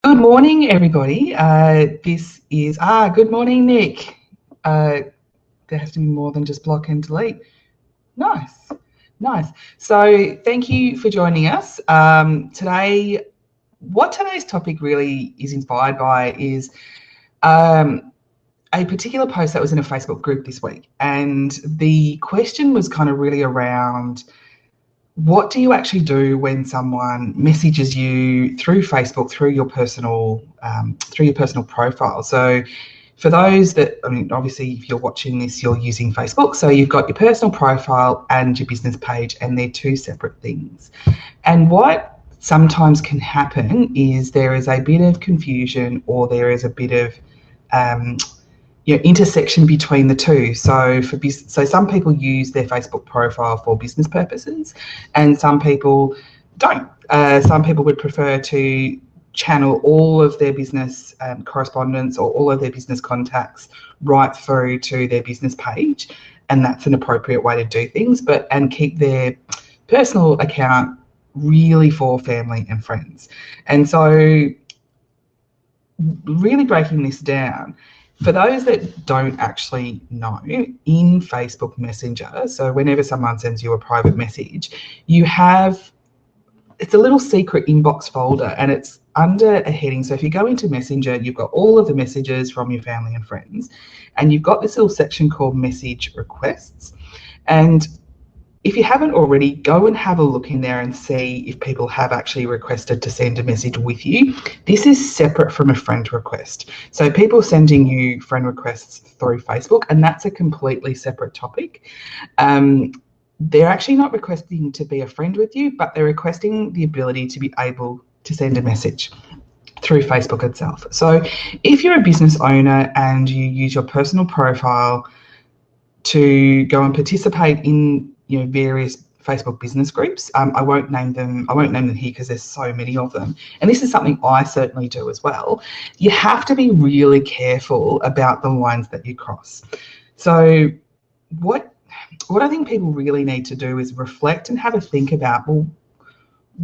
Good morning, everybody. Good morning, Nick. There has to be more than just block and delete. Nice, nice. So thank you for joining us. What today's topic really is inspired by is a particular post that was in a Facebook group this week. And the question was kind of really around, what do you actually do when someone messages you through Facebook, through your personal profile? So for those that, obviously if you're watching this, you're using Facebook. So you've got your personal profile and your business page, and they're two separate things. And what sometimes can happen is there is a bit of confusion, or there is a bit of intersection between the two. So some people use their Facebook profile for business purposes, and some people don't. Some people would prefer to channel all of their business correspondence or all of their business contacts right through to their business page, and that's an appropriate way to do things, and keep their personal account really for family and friends. And so really breaking this down, for those that don't actually know, in Facebook Messenger, so whenever someone sends you a private message, it's a little secret inbox folder, and it's under a heading. So if you go into Messenger, you've got all of the messages from your family and friends, and you've got this little section called message requests. And if you haven't already, go and have a look in there and see if people have actually requested to send a message with you. This is separate from a friend request. So people sending you friend requests through Facebook, and that's a completely separate topic. They're actually not requesting to be a friend with you, but they're requesting the ability to be able to send a message through Facebook itself. So if you're a business owner and you use your personal profile to go and participate in various Facebook business groups. I won't name them here because there's so many of them. And this is something I certainly do as well. You have to be really careful about the lines that you cross. So what I think people really need to do is reflect and have a think about, well,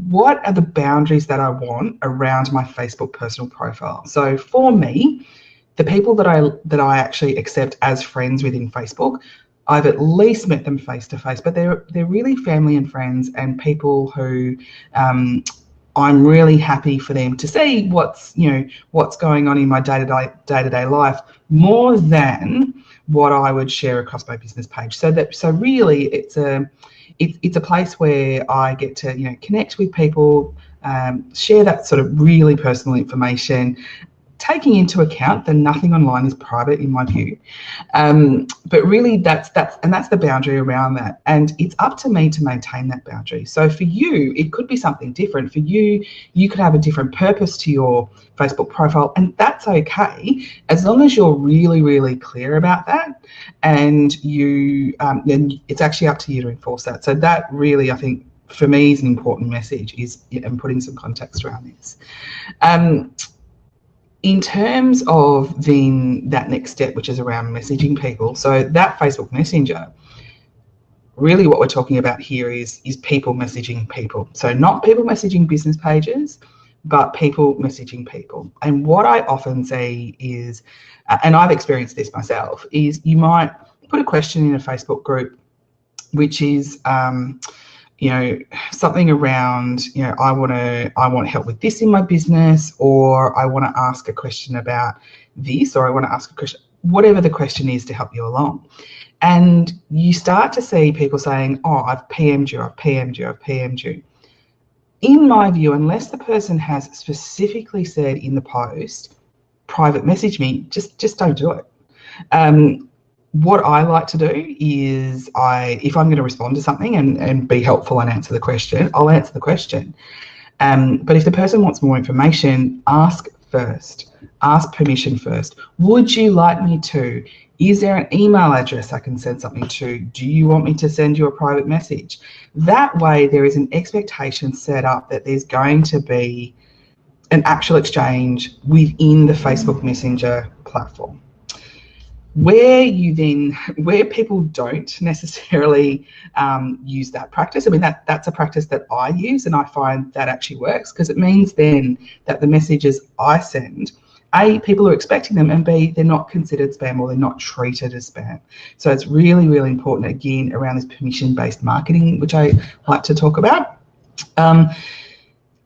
what are the boundaries that I want around my Facebook personal profile? So for me, the people that I actually accept as friends within Facebook, I've at least met them face to face, but they're really family and friends, and people who I'm really happy for them to see what's going on in my day-to-day life, more than what I would share across my business page. So really it's a place where I get to connect with people, share that sort of really personal information, taking into account that nothing online is private in my view. But really that's the boundary around that. And it's up to me to maintain that boundary. So for you, it could be something different. For you, you could have a different purpose to your Facebook profile, and that's okay, as long as you're really, really clear about that, and then it's actually up to you to enforce that. So that really, I think, for me, is an important message, and putting some context around this. In terms of then that next step, which is around messaging people, so that Facebook Messenger, really what we're talking about here is people messaging people. So not people messaging business pages, but people messaging people. And what I often see is, and I've experienced this myself, is you might put a question in a Facebook group, which is something around, I want help with this in my business, or I want to ask a question about this, or I want to ask a question, whatever the question is, to help you along. And you start to see people saying, oh, I've PM'd you, I've PM'd you, I've PM'd you. In my view, unless the person has specifically said in the post, private message me, just don't do it. What I like to do is, if I'm going to respond to something and be helpful and answer the question, I'll answer the question. But if the person wants more information, ask first. Ask permission first. Would you like me to? Is there an email address I can send something to? Do you want me to send you a private message? That way there is an expectation set up that there's going to be an actual exchange within the Facebook Messenger platform. Where people don't necessarily use that practice, I mean, that's a practice that I use, and I find that actually works, because it means then that the messages I send, A, people are expecting them, and B, they're not considered spam, or they're not treated as spam. So it's really, really important, again, around this permission-based marketing, which I like to talk about.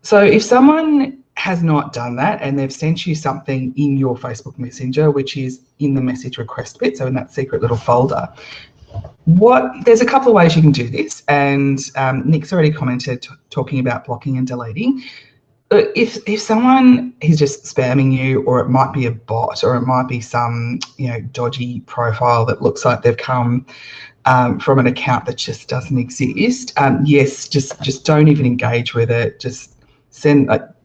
So if someone has not done that and they've sent you something in your Facebook Messenger, which is in the message request bit, so in that secret little folder, there's a couple of ways you can do this, and Nick's already commented talking about blocking and deleting. But if someone is just spamming you, or it might be a bot, or it might be some dodgy profile that looks like they've come from an account that just doesn't exist, yes, just don't even engage with it. Just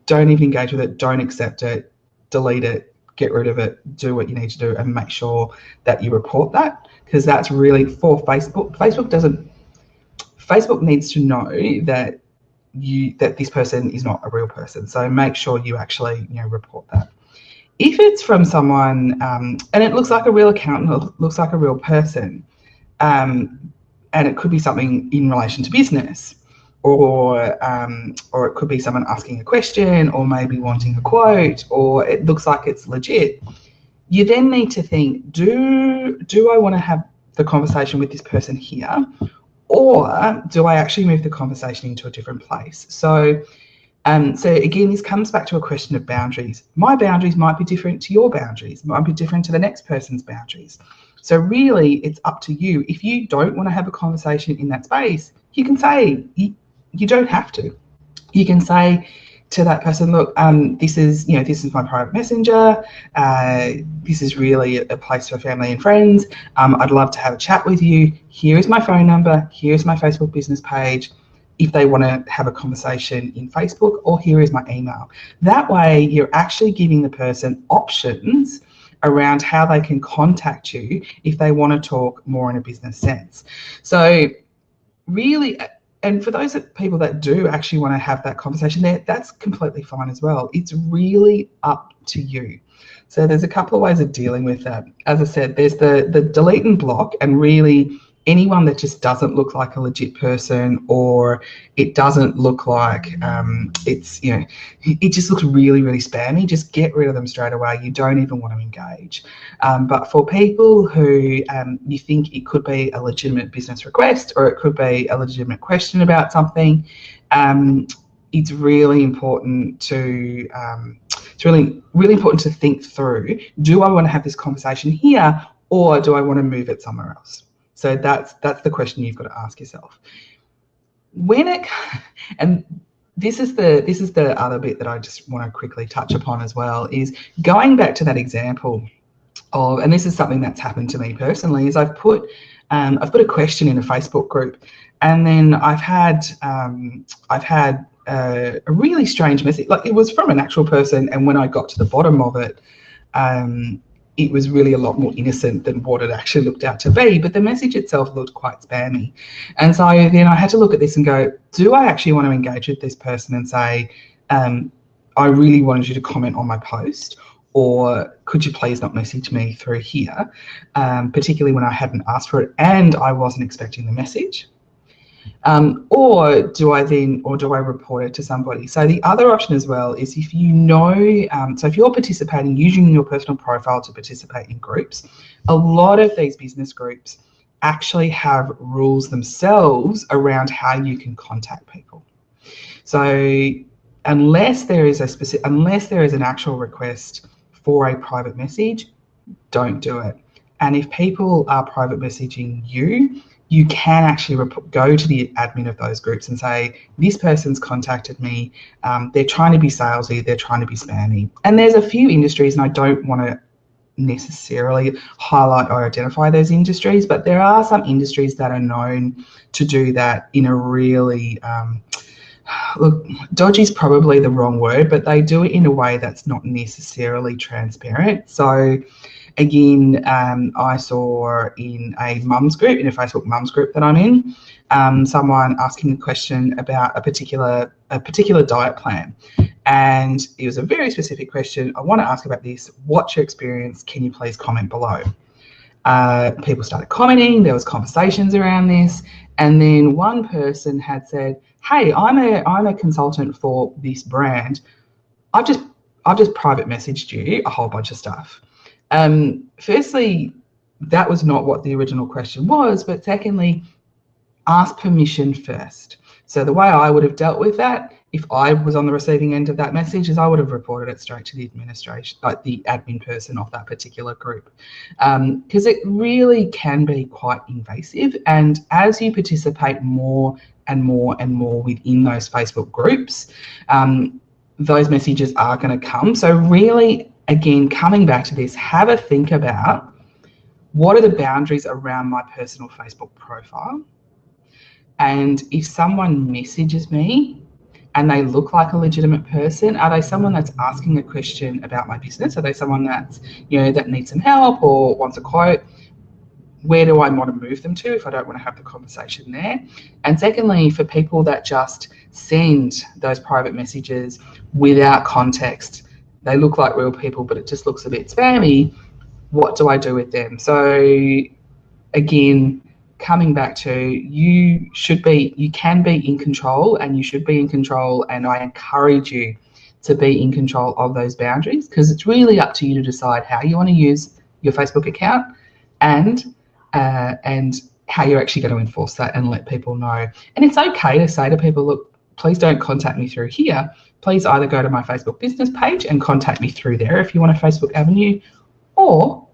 don't even engage with it. Don't accept it. Delete it. Get rid of it. Do what you need to do, and make sure that you report that, because that's really for Facebook. Facebook needs to know that this person is not a real person. So make sure you actually report that. If it's from someone and it looks like a real account, and it looks like a real person, and it could be something in relation to business, or it could be someone asking a question, or maybe wanting a quote, or it looks like it's legit, you then need to think, do I want to have the conversation with this person here, or do I actually move the conversation into a different place? So again, this comes back to a question of boundaries. My boundaries might be different to your boundaries, might be different to the next person's boundaries. So really, it's up to you. If you don't want to have a conversation in that space, you can say, you don't have to. You can say to that person, look, this is my private messenger. This is really a place for family and friends. I'd love to have a chat with you. Here is my phone number. Here's my Facebook business page, if they want to have a conversation in Facebook, or here is my email. That way, you're actually giving the person options around how they can contact you if they want to talk more in a business sense. So really, and for those people that do actually want to have that conversation there, that's completely fine as well. It's really up to you. So there's a couple of ways of dealing with that. As I said, there's the delete and block, and really anyone that just doesn't look like a legit person, or it doesn't look like it just looks really, really spammy, just get rid of them straight away. You don't even want to engage. But for people who you think it could be a legitimate business request, or it could be a legitimate question about something, it's really important to really important to think through, do I want to have this conversation here, or do I want to move it somewhere else? So that's the question you've got to ask yourself. And this is the other bit that I just want to quickly touch upon as well, is going back to that example of, and this is something that's happened to me personally, is I've put a question in a Facebook group, and then I've had a really strange message. Like, it was from an actual person, and when I got to the bottom of it, it was really a lot more innocent than what it actually looked out to be, but the message itself looked quite spammy. And so then I had to look at this and go, do I actually want to engage with this person and say, I really wanted you to comment on my post, or could you please not message me through here, particularly when I hadn't asked for it and I wasn't expecting the message? Or do I report it to somebody? So the other option as well is, if so if you're participating, using your personal profile to participate in groups, a lot of these business groups actually have rules themselves around how you can contact people. So unless there is an actual request for a private message, don't do it. And if people are private messaging you, you can actually go to the admin of those groups and say, this person's contacted me, they're trying to be salesy, they're trying to be spammy. And there's a few industries, and I don't want to necessarily highlight or identify those industries, but there are some industries that are known to do that in a really, look, dodgy is probably the wrong word, but they do it in a way that's not necessarily transparent. So again, I saw in a Facebook mums group that I'm in, someone asking a question about a particular diet plan. And it was a very specific question. I want to ask about this. What's your experience? Can you please comment below? People started commenting. There was conversations around this, and then one person had said, "Hey, I'm a consultant for this brand. I've just private messaged you a whole bunch of stuff." Firstly, that was not what the original question was, but secondly, ask permission first. So the way I would have dealt with that, if I was on the receiving end of that message, is I would have reported it straight to the administration, like the admin person of that particular group, because it really can be quite invasive. And as you participate more and more and more within those Facebook groups, those messages are going to come. So really, again, coming back to this, have a think about what are the boundaries around my personal Facebook profile. And if someone messages me and they look like a legitimate person, are they someone that's asking a question about my business? Are they someone that's, that needs some help or wants a quote? Where do I want to move them to if I don't want to have the conversation there? And secondly, for people that just send those private messages without context, they look like real people, but it just looks a bit spammy, what do I do with them? So again, coming back to you can be in control, and you should be in control, and I encourage you to be in control of those boundaries, because it's really up to you to decide how you want to use your Facebook account and how you're actually going to enforce that and let people know. And it's okay to say to people, look, please don't contact me through here. Please either go to my Facebook business page and contact me through there if you want a Facebook avenue, or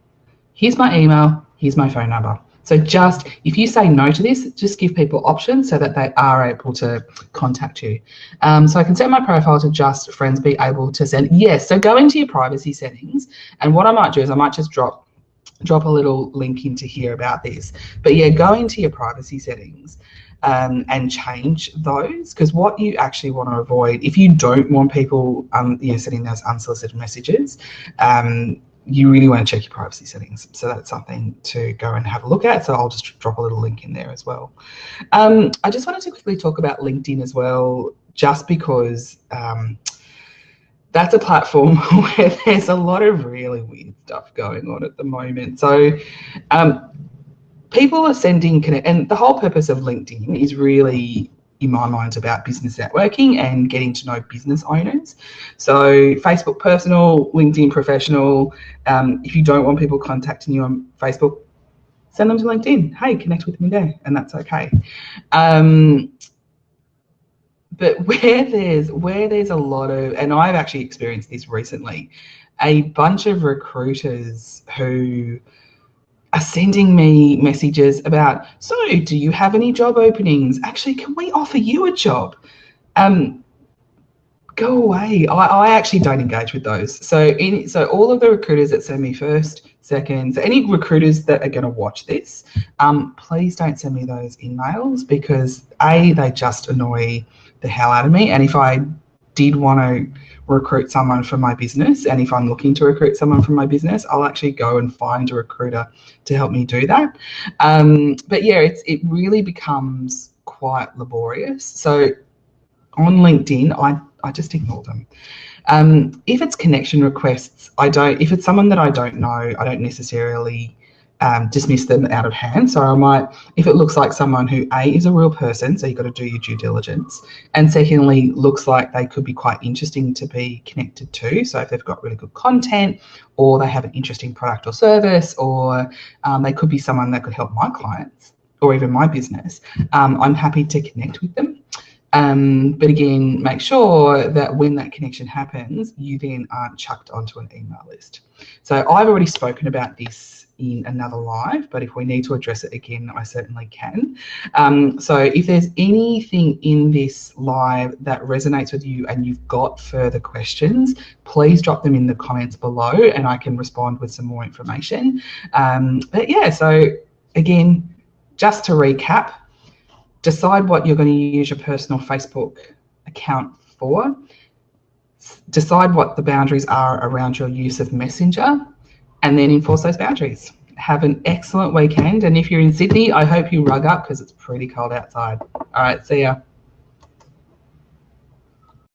here's my email, here's my phone number. So just, if you say no to this, just give people options so that they are able to contact you. So I can set my profile to just friends be able to send. Yes, so go into your privacy settings, and what I might do is I might just drop a little link into here about this. But yeah, go into your privacy settings and change those, because what you actually want to avoid, if you don't want people sending those unsolicited messages, you really want to check your privacy settings. So that's something to go and have a look at. So I'll just drop a little link in there as well. I just wanted to quickly talk about LinkedIn as well, just because that's a platform where there's a lot of really weird stuff going on at the moment. So people are sending, and the whole purpose of LinkedIn is really, in my mind, about business networking and getting to know business owners. So Facebook personal, LinkedIn professional. If you don't want people contacting you on Facebook, send them to LinkedIn. Hey, connect with me there, and that's okay. But where there's a lot of, and I've actually experienced this recently, a bunch of recruiters who are sending me messages about, so do you have any job openings? Actually, can we offer you a job? Go away. I actually don't engage with those. So all of the recruiters that send me first, second, so any recruiters that are going to watch this, please don't send me those emails, because they just annoy the hell out of me. And if I did want to recruit someone for my business, and if I'm looking to recruit someone from my business, I'll actually go and find a recruiter to help me do that. But yeah, it really becomes quite laborious. So on LinkedIn, I just ignore them. If it's connection requests, if it's someone that I don't know, I don't necessarily dismiss them out of hand. So I might, if it looks like someone who is a real person, so you've got to do your due diligence, and secondly, looks like they could be quite interesting to be connected to. So if they've got really good content, or they have an interesting product or service, or they could be someone that could help my clients or even my business, I'm happy to connect with them. But again, make sure that when that connection happens, you then aren't chucked onto an email list. So I've already spoken about this in another live, but if we need to address it again, I certainly can. So if there's anything in this live that resonates with you and you've got further questions, please drop them in the comments below and I can respond with some more information. But yeah, so again, just to recap, decide what you're going to use your personal Facebook account for. Decide what the boundaries are around your use of Messenger, and then enforce those boundaries. Have an excellent weekend. And if you're in Sydney, I hope you rug up because it's pretty cold outside. All right, see ya.